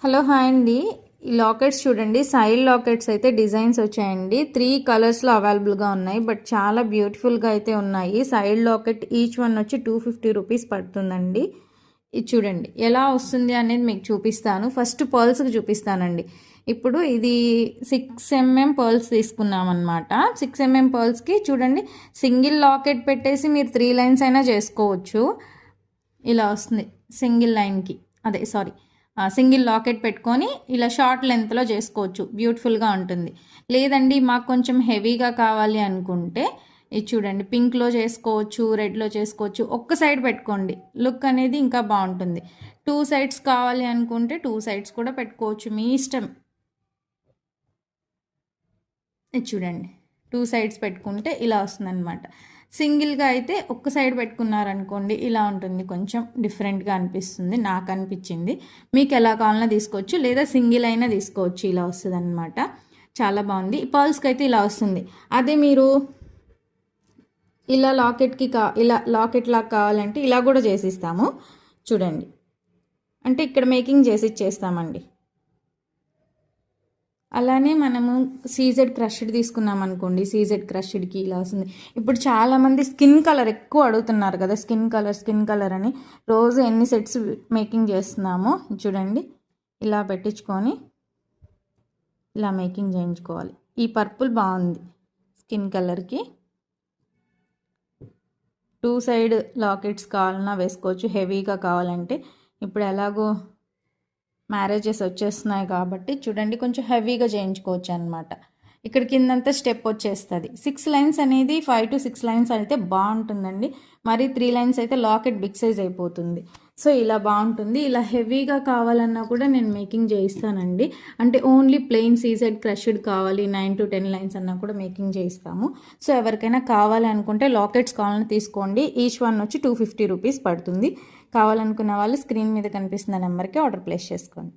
Hello hi అండి. ఈ lockets చూడండి, సైడ్ లాకెట్స్ అయితే డిజైన్స్ వచ్చాయండి. 3 కలర్స్లో అవైలబుల్గా ఉన్నాయి. బట్ చాలా బ్యూటిఫుల్గా అయితే ఉన్నాయి. సైడ్ లాకెట్ ఈచ్ వన్ వచ్చి 250 రూపీస్ పడుతుందండి. ఇది చూడండి ఎలా వస్తుంది అనేది మీకు చూపిస్తాను. ఫస్ట్ పర్ల్స్కి చూపిస్తానండి. ఇప్పుడు ఇది 6mm పర్ల్స్ తీసుకున్నాం అనమాట. 6mm పర్ల్స్కి చూడండి, సింగిల్ లాకెట్ పెట్టేసి మీరు 3 లైన్స్ అయినా చేసుకోవచ్చు. ఇలా వస్తుంది సింగిల్ లైన్కి, సింగిల్ లాకెట్ పెట్టుకొని ఇలా షార్ట్ లెంత్లో చేసుకోవచ్చు. బ్యూటిఫుల్గా ఉంటుంది. లేదండి మాకు కొంచెం హెవీగా కావాలి అనుకుంటే ఇది చూడండి, పింక్లో చేసుకోవచ్చు, రెడ్లో చేసుకోవచ్చు. ఒక్క సైడ్ పెట్టుకోండి, లుక్ అనేది ఇంకా బాగుంటుంది. 2 సైడ్స్ కావాలి అనుకుంటే 2 సైడ్స్ కూడా పెట్టుకోవచ్చు, మీ ఇష్టం. ఇది చూడండి, 2 సైడ్స్ పెట్టుకుంటే ఇలా వస్తుందన్నమాట. సింగిల్గా అయితే ఒక్క సైడ్ పెట్టుకున్నారనుకోండి ఇలా ఉంటుంది, కొంచెం డిఫరెంట్గా అనిపిస్తుంది, నాకు అనిపించింది. మీకు ఎలా కావాలన్నా తీసుకోవచ్చు, లేదా సింగిల్ అయినా తీసుకోవచ్చు. ఇలా వస్తుంది అనమాట, చాలా బాగుంది. పర్ల్స్కి అయితే ఇలా వస్తుంది. అదే మీరు ఇలా ఇలా లాకెట్ లాగా కావాలంటే ఇలా కూడా చేసిస్తాము. చూడండి, అంటే ఇక్కడ మేకింగ్ చేసి ఇచ్చేస్తామండి. అలానే మనము సీజెడ్ క్రష్డ్ తీసుకున్నాం అనుకోండి, సీజెడ్ క్రష్డ్కి ఇలా వస్తుంది. ఇప్పుడు చాలామంది స్కిన్ కలర్ ఎక్కువ అడుగుతున్నారు కదా, స్కిన్ కలర్ అని. రోజు ఎన్ని సెట్స్ మేకింగ్ చేస్తున్నామో చూడండి, ఇలా పెట్టించుకొని ఇలా మేకింగ్ చేయించుకోవాలి. ఈ పర్పుల్ బాగుంది స్కిన్ కలర్కి. 2 సైడ్ లాకెట్స్ కావాలన్నా వేసుకోవచ్చు, హెవీగా కావాలంటే. ఇప్పుడు ఎలాగో మ్యారేజెస్ వచ్చేస్తున్నాయి కాబట్టి చూడండి, కొంచెం హెవీగా చేయించుకోవచ్చు అనమాట. ఇక్కడ కిందంతా స్టెప్ వచ్చేస్తుంది. 6 లైన్స్ అనేది 5 to 6 లైన్స్ అయితే బాగుంటుందండి. మరి 3 లైన్స్ అయితే లాకెట్ బిగ్ సైజ్ అయిపోతుంది. సో ఇలా బాగుంటుంది. ఇలా హెవీగా కావాలన్నా కూడా నేను మేకింగ్ చేయిస్తానండి. అంటే ఓన్లీ ప్లెయిన్ సీజెడ్ క్రష్డ్ కావాలి 9 to 10 లైన్స్ అన్నా కూడా మేకింగ్ చేయిస్తాము. సో ఎవరికైనా కావాలి అనుకుంటే లాకెట్స్ కావాలని తీసుకోండి. ఈచ్ వన్ వచ్చి 250 రూపీస్ పడుతుంది. కావాలనుకున్న వాళ్ళు స్క్రీన్ మీద కనిపిస్తున్న నెంబర్కి ఆర్డర్ ప్లేస్ చేసుకోండి.